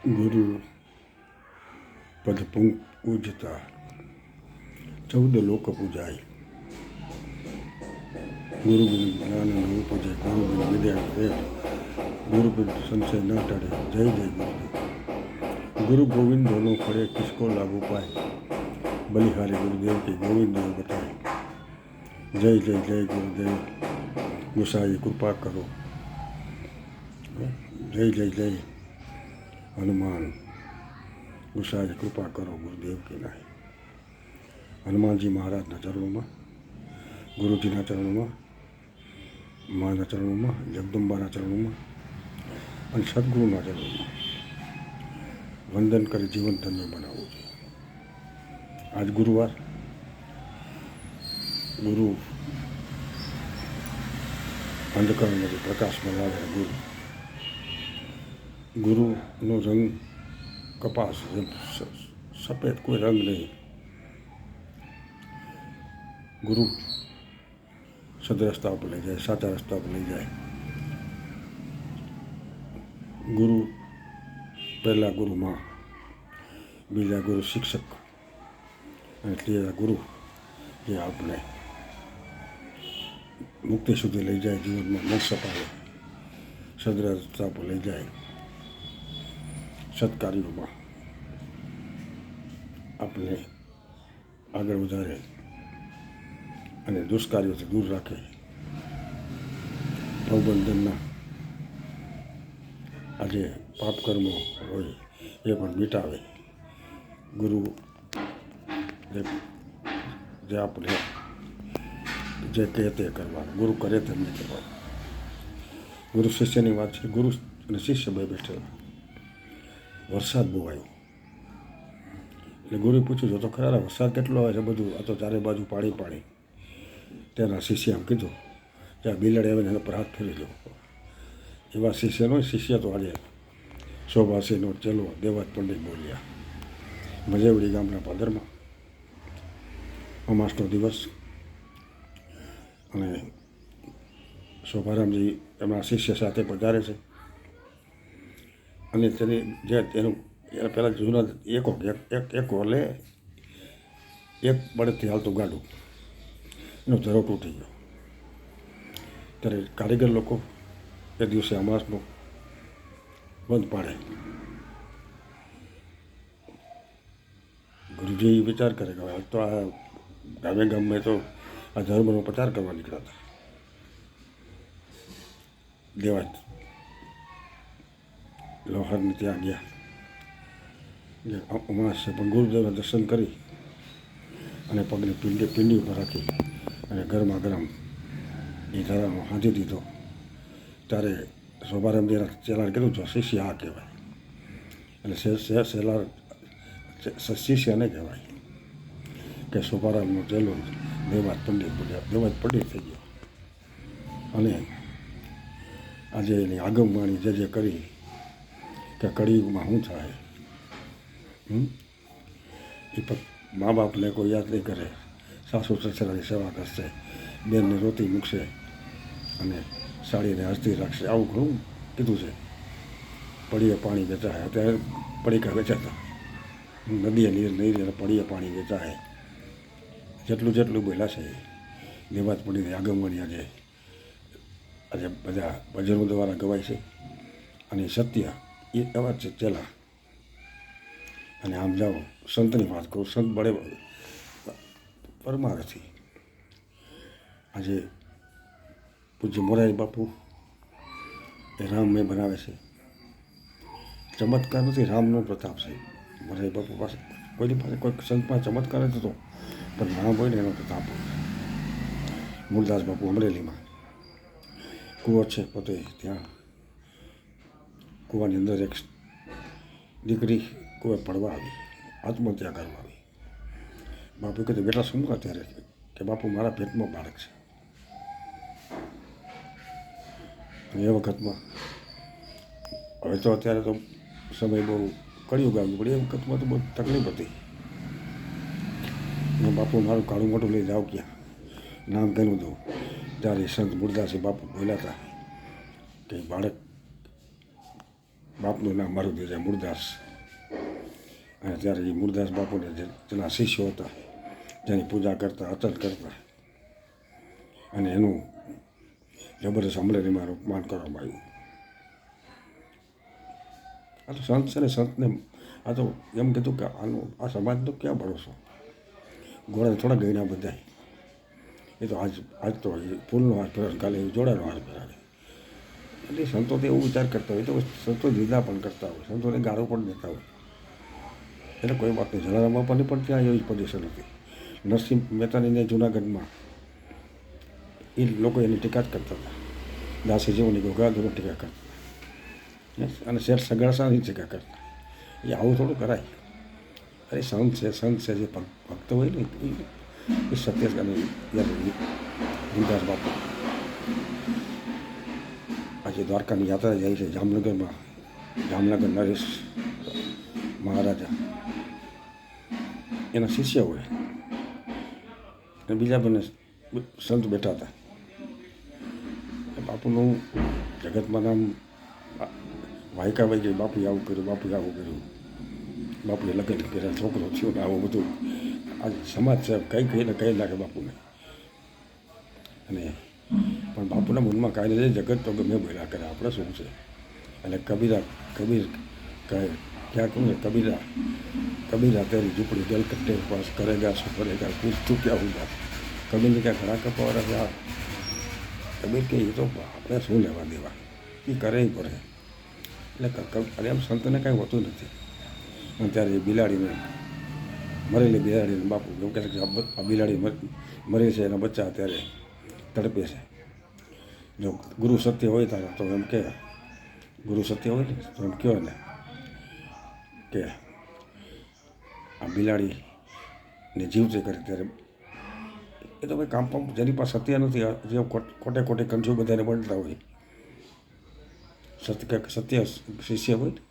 ગુરુ પદ પૂજતા 14 લોક પૂજાય. ગુરુ બિન જ્ઞાન ન ઉપજે, ગુરુ બિન વિદ્યા વેદ, ગુરુ બિન સંશય ન ટળે. જય જય ગુરુદેવ. गुरु गोविंद दोनों खड़े, किसको लागू पाए, बलिहारी गुरुदेव के गोविंद देव बताए. जय जय जय गुरुदेव, गुसाई कृपा करो. जय जय जय हनुमान, गुसाई कृपा करो गुरुदेव के नाय. हनुमानजी महाराजना चरणों, गुरुजीना चरणों, माना चरणों, जगदम्बाना चरणों और सद्गुरुना चरणों वंदन कर जीवन धन्य बनावવું જોઈએ. આજ ગુરુવાર, ગુરુ અંધકારમાંથી પ્રકાશમાં લાવે. ગુરુનો રંગ કપાસ, સફેદ કોઈ રંગ નહીં. ગુરુ સદ રસ્તા ઉપર લઈ જાય, સાચા રસ્તા ઉપર લઈ જાય. ગુરુ પહેલા ગુરુ માં, બીજા ગુરુ શિક્ષક અને ત્રીજા ગુરુ જે આપણે મુક્તિ સુધી લઈ જાય, જીવનમાં મોક્ષ અપાવે, સદરસ્તા પર લઈ જાય, સત્કાર્યોમાં આપણે આગળ વધારે અને દુષ્કાર્યોથી દૂર રાખે. ભવબંધનના આજે પાપ કર્મો હોય એ પણ મિટાવે. ગુરુ જે આપણે જે કહે તે કરવાનું, ગુરુ કરે તેમ નહીં કરવાનું. ગુરુ શિષ્યની વાત છે. ગુરુ અને શિષ્ય બે બેઠેલા. વરસાદ બહુ આવ્યો એટલે ગુરુએ પૂછ્યું, જો તો ખરા વરસાદ કેટલો આવે છે બધું, આ તો ચારે બાજુ પાણી પાણી. તેના શિષ્ય એમ કીધું કે આ બિલાડી આવીને એના પર હાથ ફેરી લો. એવા શિષ્યનો શિષ્ય તો આજે શોભાસીનો ચેલો દેવાત પંડિત બોલ્યા. મજેવડી ગામના પાદરમાં અમાસનો દિવસ અને શોભારામજી એમના શિષ્ય સાથે પધારે છે અને તેનું પહેલાં જૂના એક એટલે એક બળદથી હાલતું ગાડું, એનો ધરો તૂટી ગયો. ત્યારે કારીગર લોકો એ દિવસે અમાસનો બંધ પાડે. ગુરુજી વિચાર કરે કે હવે તો આ ગામે તો આ ધર્મનો પ્રચાર કરવા નીકળ્યા હતા. દેવાત લોહારને ત્યાં ગયા, અમાસ છે પણ ગુરુદેવના દર્શન કરી અને પગને પિંડી ઉપર રાખી અને ગરમા ગરમ એ ધરામાં હાંધી દીધો. ત્યારે શોભારામજીના ચેલાને કીધું, જો શિષ્ય આ કહેવાય. એટલે શિષ્યને કહેવાય કે શોભારામનો ચેલો દેવાત પંડિત બોલ્યા, દેવાત પંડિત થઈ ગયો. અને આજે એની આગમવાણી જે કરી કે કળિયુગમાં શું થાય, એ મા બાપને કોઈ યાદ નહીં કરે, સાસુ સસરાની સેવા કરશે, બેનને રોટી મૂકશે અને સાડીને હસતી રાખશે. આવું ઘણું કીધું છે. પડીએ પાણી વેચાય, અત્યારે પડીકા વેચાતા, નદીએ નીર નહીં રહે, પડીએ પાણી વેચાય. જેટલું બોલ્યા છે દેવાત પંડિતની આગમવાણી આજે બધા ભજનો દ્વારા ગવાય છે. અને સત્ય એ એવા જ છે ચેલા. અને આમ જાઓ, સંતની વાત કરું, સંત બળે પરમારથી. આજે પૂજ્ય મોરારી બાપુ એ રામમય બનાવે છે. ચમત્કાર નથી, રામનો પ્રતાપ છે. મોરારી બાપુ પાસે કોઈની પાસે કોઈ સંતમાં ચમત્કાર જ હતો, પણ રામ હોય ને એનો પ્રતાપ હોય. મૂળદાસ બાપુ અમરેલીમાં કૂવો છે, પોતે ત્યાં કૂવાની અંદર એક દીકરી કૂવે પડવા આવી, આત્મહત્યા કરવા આવી. બાપુ કીધું, બેટા શું અત્યારે? કે બાપુ મારા પેટમાં બાળક છે. અને એ વખતમાં, હવે તો અત્યારે તો સમય બહુ કળિયુગ આવ્યું, પણ એ વખતમાં તો બહુ તકલીફ હતી. બાપુ મારું કાળું મોટું લઈ જાઓ ક્યાં, નામ તેનું દઉં. ત્યારે સંત મૂળદાસી બાપુ બોલ્યા હતા કે બાળક બાપનું નામ મારું દીધા મૂળદાસ. અને ત્યારે એ મૂળદાસ બાપુને જેના શિષ્યો હતા, જેની પૂજા કરતા, અર્ચન કરતા, અને એનું જબરદસ્ત અમરેલીમાં અપમાન કરવામાં આવ્યું. આ તો સંત છે ને, સંતને આ તો એમ કીધું કે આ સમાજનો ક્યાં ભરોસો, ઘોડા થોડા ગયણા બધાય. એ તો આજ તો ફૂલનો હાર પહેરાવે, કાલે જોડાનો હાર પહેરાવે. એટલે સંતો તો એવું વિચાર કરતા હોય, તો સંતો લીધા પણ કરતા હોય, સંતોને ગાળો પણ દેતા હોય. એટલે કોઈ વાત નહીં. જલારામ બાપાની પણ ત્યાં એવી પોઝિશન હતી. નરસિંહ મહેતાની જુનાગઢમાં એ લોકો એની ટીકા જ કરતા હતા. દાસી જેઓની ગોગાધોની ટીકા કરતા અને શેઠ સગાસાની ટીકા કરતા. એ આવું થોડું કરાય. અરે સંત છે જે ભક્ત હોય ને એ સત્ય અને મૂળદાસ બાપુ આજે દ્વારકાની યાત્રા જાય છે. જામનગર નરેશ મહારાજા એના શિષ્ય હોય અને બીજા બંને સંત બેઠા હતા. બાપુનું જગતમાં નામ વાયકા વહી ગઈ. બાપુએ આવું કર્યું, બાપુએ આવું કર્યું, બાપુએ લગ્ન કર્યા, છોકરો થયો ને આવું બધું. આ સમાજ છે કઈ નાખે બાપુને. અને પણ બાપુના મનમાં કાંઈ નથી. જગત તો ગમે બોલ્યા કરે, આપણે શું છે. એટલે કબીર કહે ક્યાં કહું કબીરા તેરી ઝૂંપડી ગલ કટ્ટે પાસ કરેગા શું કરેગા પૂછ તું ક્યાં હોગા. કબીરને ક્યાં ઘણા કપાવાળા કબીર કે એ તો આપણે શું લેવા દેવા, એ કરે પડે. એટલે અરે એમ સંતને કાંઈ હોતું નથી. અને ત્યારે એ બિલાડીને મરેલી બિલાડીને બાપુ એવું કહે છે કે આ બિલાડી મરે છે, એના બચ્ચા અત્યારે તડપે છે. જો ગુરુ સત્ય હોય તારા તો એમ કે ગુરુ સત્ય હોય ને તો એમ કહો ને કે આ બિલાડીને જીવતે કરે. ત્યારે એ તો ભાઈ કામ જેની પાસે સત્ય નથી, જે ખોટે કંઠું બધાને બનતા હોય. સત્ય શિષ્ય હોય ને,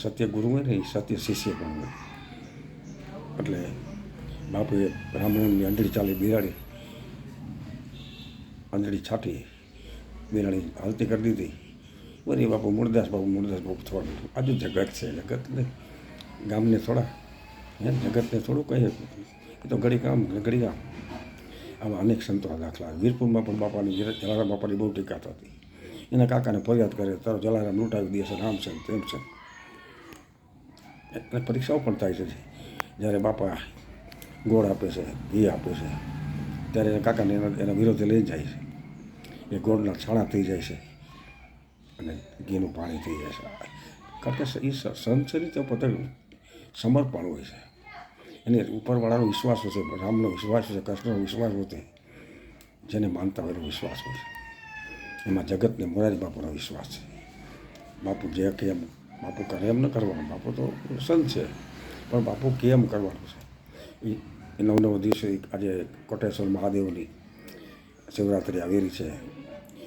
સત્ય ગુરુ હોય ને એ સત્ય શિષ્ય પણ હોય. એટલે બાપુએ રામણની અંધડી ચાલી, બિલાડી અંધડી છાંટી, બિલાડી હાલતી કરી દીધી. બધી બાપુ મૂળદાસ બાપુ થોડું આજુ જગત છે. જગતને ગામને થોડા જગતને થોડું કહીએ. એ તો ઘડી કામ ઘડી કામ. આવા અનેક સંતોના દાખલા. વીરપુરમાં પણ જલારામ બાપાની બહુ ટીકા થતી. એના કાકાને ફરિયાદ કરે, તારો જલારામ લૂંટાવી દે છે, આમ છે તેમ છે. એટલે પરીક્ષાઓ પણ થાય છે. જ્યારે બાપા ગોળ આપે છે, ઘી આપે છે, ત્યારે એના કાકાને એના વિરોધે લઈ જાય છે. એ ગોળના છાણા થઈ જાય છે અને ઘીનું પાણી થઈ જાય છે. કારણ કે એ સંત છે ને તો પોતે સમર્પણ હોય છે. એને ઉપરવાળાનો વિશ્વાસ હોય છે, રામનો વિશ્વાસ હોય છે, કૃષ્ણનો વિશ્વાસ હોય છે. જેને માનતા હોય એનો વિશ્વાસ હોય છે. એમાં જગતને મોરારી બાપુનો વિશ્વાસ છે. બાપુ જે કે એમ બાપુ કરે એમ ન કરવાનું. બાપુ તો સંત છે, પણ બાપુ કેમ કરવાનું છે. એ નવ દિવસે આજે કોટેશ્વર મહાદેવની શિવરાત્રિ આવેલી છે.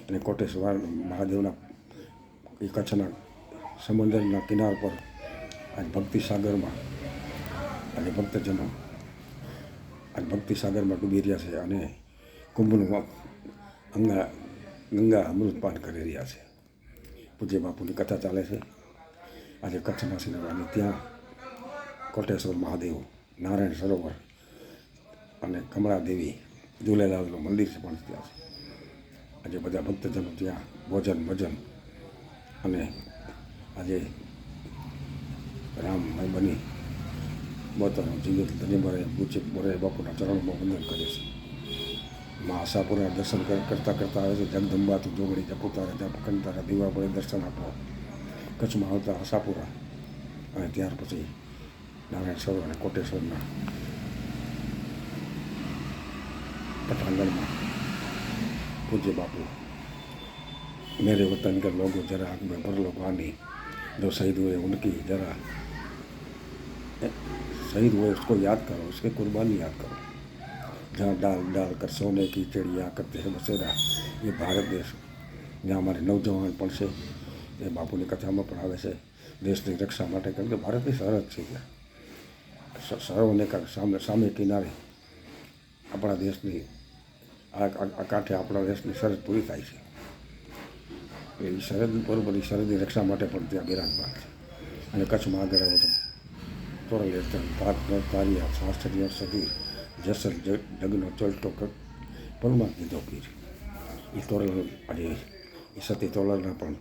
અને કોટેશ્વર મહાદેવના એ કચ્છના સમુદ્રના કિનાર પર આજ ભક્તિસાગરમાં આજે ભક્તજનો આજ ભક્તિસાગરમાં ડૂબી રહ્યા છે અને કુંભનું ગંગા અમૃતપાન કરી રહ્યા છે. પૂજ્ય બાપુની કથા ચાલે છે આજે કચ્છના સિનેમાની. ત્યાં કોટેશ્વર મહાદેવ, નારાયણ સરોવર અને કમળાદેવી ઝૂલેલાલનું મંદિર છે પણ ત્યાં છે. આજે બધા ભક્તજનો ત્યાં ભજન અને આજે રામમય બની પોતાનું જીવન ધન્ય પૂજ્ય મોરારી બાપુના ચરણોમાં વંદન કરે છે. માં આશાપુરા દર્શન કરતા આવે છે. જગદંબા તું જોગણી જપુતારા જપ કંતારા દીવા પડે દર્શન આપો. કચ્છમાં આવતા આશાપુરા અને ત્યાર પછી નારાયણ સરોવર અને કોટેશ્વરના પટાંગણમાં પૂજ્ય બાપુ मेरे वतन के लोगों जरा आँख में भर लो पानी, जो शहीद हुए उनकी जरा शहीद हुए उसको याद करो, उसकी कुर्बानी याद करो. जहाँ डाल कर सोने की चिड़िया करते हैं बसेरा, ये भारत देश જ્યાં અમારે નવજવાન પણ છે એ બાપુની કથામાં પણ આવે છે. દેશની રક્ષા માટે, કેમ કે ભારતની સરહદ છે ત્યાં સરોવરને સામે કિનારે આપણા દેશની આ કાંઠે આપણા દેશની સરહદ પૂરી થાય છે. એ સરહદ બરોબર સરહદની રક્ષા માટે પણ ત્યાં બિરાજમાન છે. અને કચ્છમાં આગળ આવો તો તોરલ ભાગ તારિયા શાસ્ત્રીય સગીર જસલ જગનો ચોલટો પલમાં કીધો પીર. એ તોરલ આજે એ સતી તોરલના પણ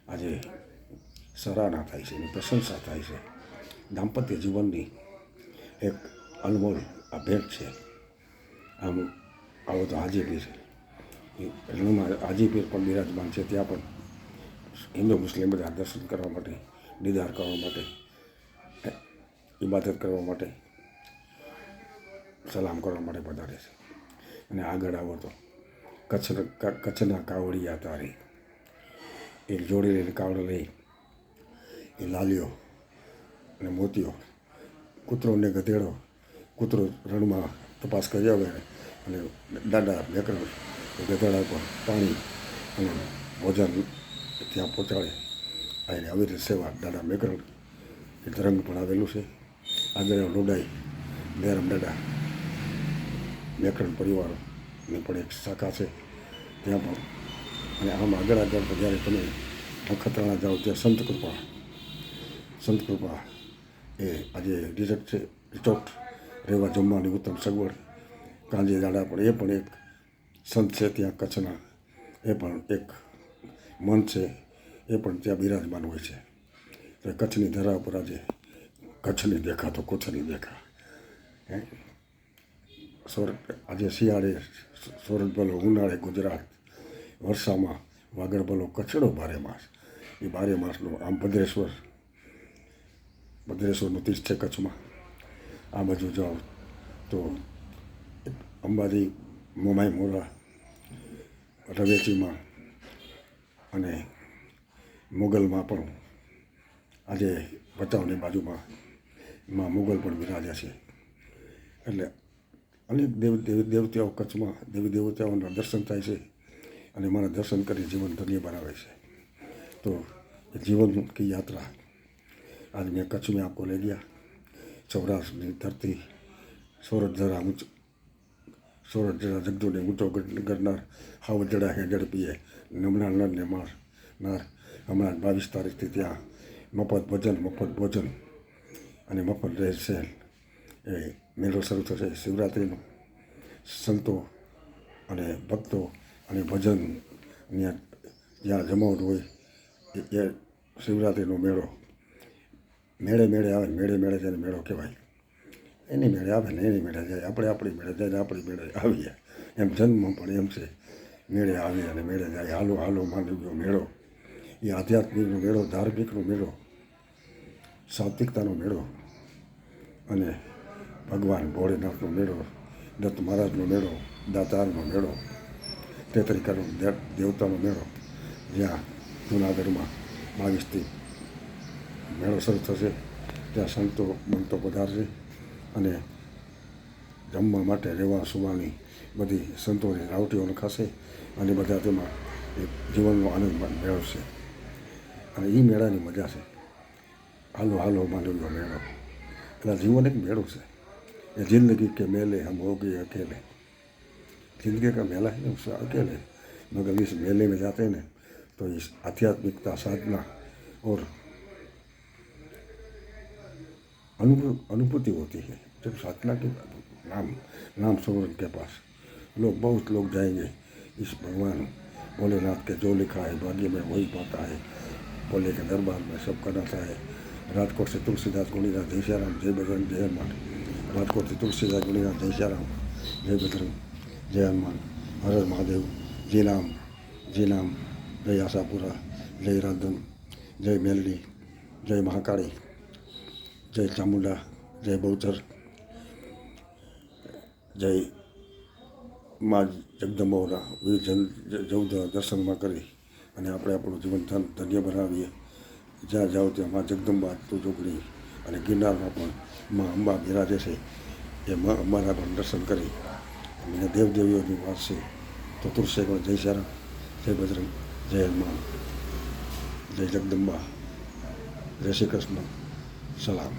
આજે સરાહના થાય છે, એની પ્રશંસા થાય છે. દાંપત્ય જીવનની એક અનમોલ આ ભેટ છે. આમ આવો તો હાજીપીર રણમાં હાજીપીર પણ બિરાજમાન છે. ત્યાં પણ હિન્દુ મુસ્લિમ બધા દર્શન કરવા માટે, દીદાર કરવા માટે, ઇબાદત કરવા માટે, સલામ કરવા માટે પધારે છે. અને આગળ આવો તો કચ્છના કાવડિયા તારી એક જોડી લઈને કાવડ લઈ એ લાલીઓ અને મોતીઓ, કૂતરો ને ગધેડો, કૂતરો રણમાં તપાસ કરી આવે અને દાદા મેકર ગધેડા પર પાણી અને ભોજન ત્યાં પહોંચાડે. અને આવી રીતે સેવા દાદા મેકરણ એ ધરંગ પણ આવેલું છે. આગળ લોડાઈ મેરમ દાદા મેકરણ પરિવારની પણ એક શાખા છે ત્યાં પણ. અને આમ આગળ તો જ્યારે તમે નખત્રાણા જાઓ ત્યાં સંત કૃપા એ આજે રિઝોર્ટ છે, રિસોર્ટ રહેવા જમવાની ઉત્તમ સગવડ. કાંજી દાદા પણ એ પણ એક સંત છે ત્યાં કચ્છના, એ પણ એક મન છે, એ પણ ત્યાં બિરાજમાન હોય છે. તો કચ્છની ધરા ઉપર આજે કચ્છની દેખા તો કચ્છની દેખા. આજે શિયાળે સોરઠ ભલો, ઉનાળે ગુજરાત, વર્ષામાં વાગડ ભલો, કચ્છડો બારે માસ. એ બારે માસનો આમ ભદ્રેશ્વરનું તીર્થ છે કચ્છમાં. આ બાજુ જાઓ તો અંબાજી, મોમાઈ મોરા, રવેચીમાં અને મુગલમાં પણ આજે ભચાઉની બાજુમાં મુગલ પણ બિરાજ્યા છે. એટલે અનેક દેવતાઓ કચ્છમાં દેવી દેવતાઓના દર્શન થાય છે અને મારા દર્શન કરી જીવન ધન્ય બનાવે છે. તો એ જીવન કી યાત્રા आज मैं कच्छ में आपको ले गया. સૌરાષ્ટ્રની ધરતી, સોરઠ જરા જગદોને ઊંચો કરનાર, હાવ જડા હે ઝડપીએ નમણા નરને મારનાર. હમણાં 22 તારીખથી ત્યાં મફત ભજન, મફત ભોજન અને મફત રહેશે એ મેળો શરૂ થશે શિવરાત્રિનો. સંતો અને ભક્તો અને ભજન જ્યાં જમાવટ હોય એ શિવરાત્રિનો મેળો. મેળે આવે ને મેળે જાય મેળો કહેવાય. એની મેળે આવે ને એની મેળે જાય, આપણે આપણી મેળે જાય ને આપણી મેળે આવીએ. એમ જન્મ પણ એમ છે, મેળે આવી અને મેળે જાય. હાલો માનવીનો મેળો એ આધ્યાત્મિકનો મેળો, ધાર્મિકનો મેળો, સાત્વિકતાનો મેળો અને ભગવાન ભોળેનાથનો મેળો, દત્ત મહારાજનો મેળો, દાતારનો મેળો, તેતરિકાનો દેવતાનો મેળો. જ્યાં જૂનાગઢમાં 22થી મેળો શરૂ થશે. ત્યાં સંતો મંતો પધારશે અને જમવા માટે રહેવા સુવાની બધી સંતોની રાવટીઓ નખાશે અને બધા તેમાં જીવનનો આનંદ મેળવશે. અને એ મેળાની મજા છે. હાલો માનવીનો મેળો. એટલે જીવન એક મેળો છે. ये जिंदगी के मेले हम हो गए अकेले. जिंदगी का मेला है उससे अकेले, मगर इस मेले में जाते हैं तो इस आध्यात्मिकता, साधना और अनुभूति होती है. जब साधना के नाम सोरठ के पास बहुत लोग जाएंगे. इस भगवान भोलेनाथ के जो लिखा है भाग्य में वही पाता है. भोले के दरबार में सब कराता है. राजकोट से तुलसीदास गुणीनाथ जय श्याराम, जय बजरंग, जय हनुमान. राजकोट से तुलसीदास गुणीनाथ जय श्याराम, जय बजरंग, जय हनुमान, हर हर महादेव, जय नाम, जय आशापुरा, जय राधन, जय मेलडी, जय महाकाળી, जय ચામુંડા, જય બહુચર, જય મા જગદંબાઓના વિવિધ દર્શનમાં કરી અને આપણે આપણું જીવન ધન્ય બનાવીએ. જ્યાં જાઓ ત્યાં મા જગદંબા તું જોગણી અને ગિરનારમાં પણ મા અંબા બિરાજે છે. એ મા અંબાના પણ દર્શન કરી અને દેવદેવીઓની વાત છે. તો તુલસી જય શ્યારામ, જય બજરંગ, જય હનુમાન, જય જગદંબા, જય શ્રી કૃષ્ણ, સલામ.